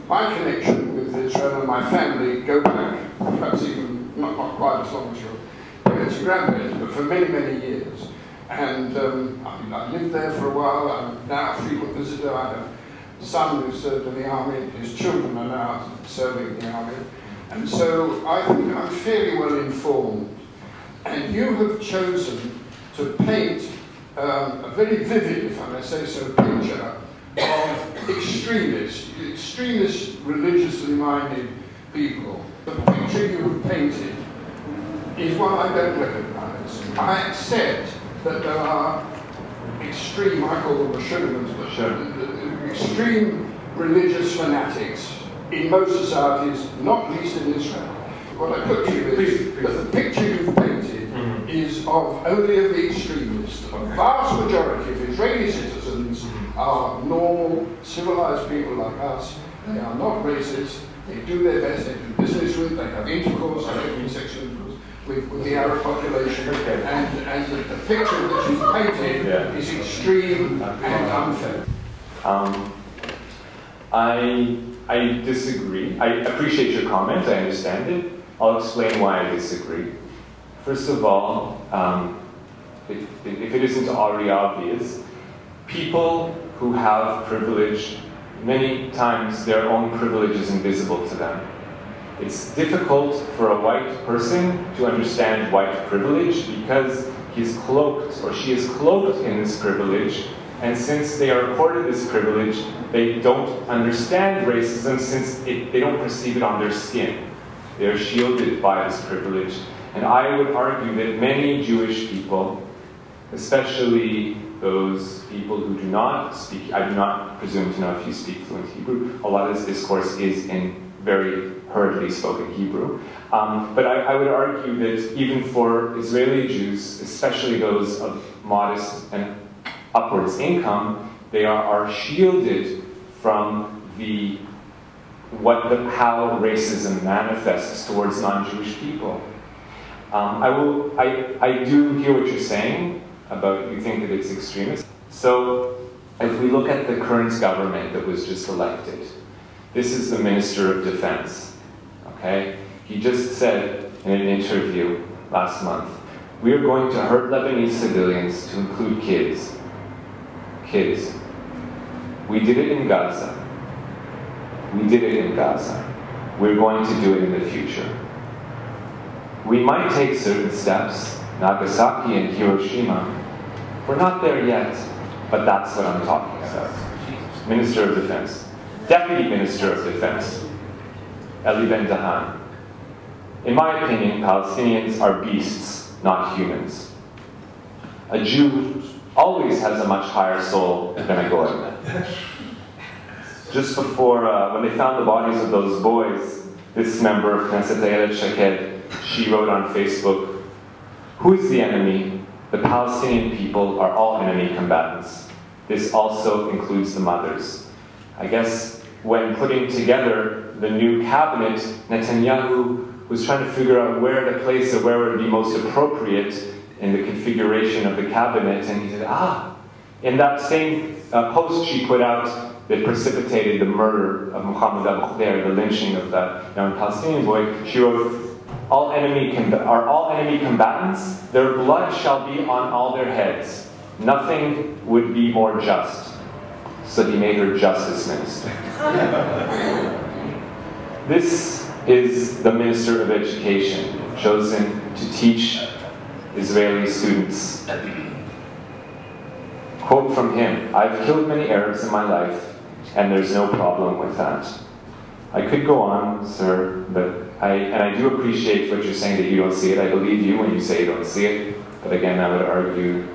my connection with Israel and my family go back, perhaps even not quite as long as your parents and grandparents, but for many, many years. And I lived there for a while. I'm now a frequent visitor. I have a son who served in the army. His children are now serving in the army. And so I think I'm fairly well informed. And you have chosen to paint a very vivid, if I may say so, picture of extremist religiously minded people. The picture you have painted is one I don't recognise. I accept that there are extreme, I call them the extreme religious fanatics in most societies, not least in Israel. What I put to you is that the picture you've painted is of only of the extremists. A vast majority of Israeli citizens are normal, civilized people like us. They are not racist. They do their best. They do business with. They have intercourse. I don't mean sexual intercourse with the Arab population. And the picture that you've painted is extreme and unfair. I disagree. I appreciate your comment. I understand it. I'll explain why I disagree. First of all, if it isn't already obvious, people who have privilege, many times their own privilege is invisible to them. It's difficult for a white person to understand white privilege because he's cloaked or she is cloaked in this privilege, and since they are accorded this privilege, they don't understand racism since they don't perceive it on their skin. They are shielded by this privilege. And I would argue that many Jewish people, especially those people who do not speak, I do not presume to know if you speak fluent Hebrew, a lot of this discourse is in very hurriedly spoken Hebrew. But I would argue that even for Israeli Jews, especially those of modest and upwards income, they are shielded from how racism manifests towards non-Jewish people. I do hear what you're saying about you think that it's extremist. So if we look at the current government that was just elected, this is the Minister of Defense, okay? He just said in an interview last month, we are going to hurt Lebanese civilians, to include kids. Kids. We did it in Gaza. We did it in Gaza. We're going to do it in the future. We might take certain steps, Nagasaki and Hiroshima. We're not there yet, but that's what I'm talking about. Minister of Defense. Deputy Minister of Defense, Eli Ben-Dahan. In my opinion, Palestinians are beasts, not humans. A Jew always has a much higher soul than a Goy. Just before, when they found the bodies of those boys, this member of Knesset, Ayelet Shaked, she wrote on Facebook, who is the enemy? The Palestinian people are all enemy combatants. This also includes the mothers. I guess when putting together the new cabinet, Netanyahu was trying to figure out where to place it, where would be most appropriate in the configuration of the cabinet, and he said, in that same post she put out that precipitated the murder of Muhammad al-Khudayr, the lynching of that young Palestinian boy, she wrote, are all enemy combatants? Their blood shall be on all their heads. Nothing would be more just. So he made her Justice Minister. This is the Minister of Education, chosen to teach Israeli students. Quote from him, I've killed many Arabs in my life, and there's no problem with that. I could go on, sir, but I do appreciate what you're saying that you don't see it. I believe you when you say you don't see it. But again, I would argue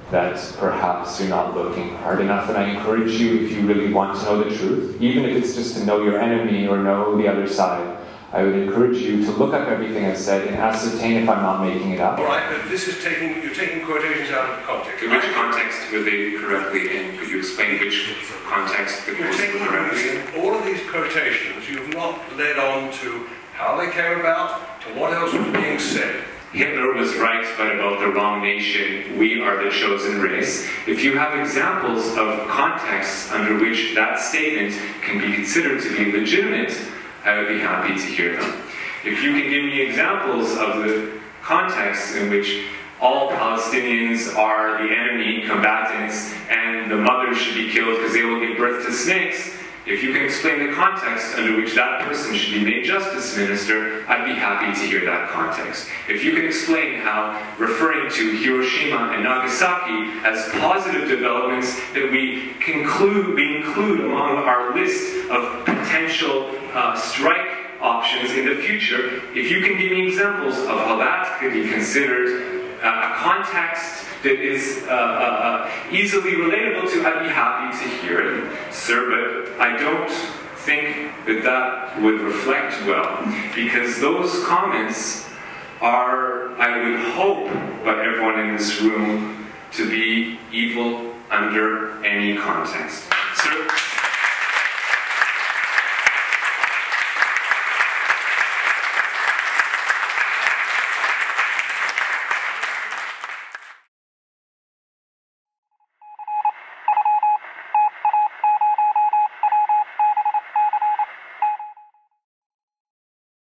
that perhaps you're not looking hard enough, and I encourage you, if you really want to know the truth, even if it's just to know your enemy or know the other side, I would encourage you to look up everything I've said and ascertain if I'm not making it up. All right, but this is you're taking quotations out of context. In which context were they correctly in? Could you explain which context the quotes were correctly in? All of these quotations, you've not led on to how they came about, to what else was being said. Hitler was right, but about the wrong nation. We are the chosen race. If you have examples of contexts under which that statement can be considered to be legitimate, I would be happy to hear them. If you can give me examples of the contexts in which all Palestinians are the enemy combatants and the mothers should be killed because they will give birth to snakes, if you can explain the context under which that person should be made justice minister, I'd be happy to hear that context. If you can explain how referring to Hiroshima and Nagasaki as positive developments that we include among our list of potential strike options in the future, if you can give me examples of how that could be considered a context that is easily relatable to, I'd be happy to hear it, sir, but I don't think that that would reflect well, because those comments are, I would hope, by everyone in this room, to be evil under any context. Sir?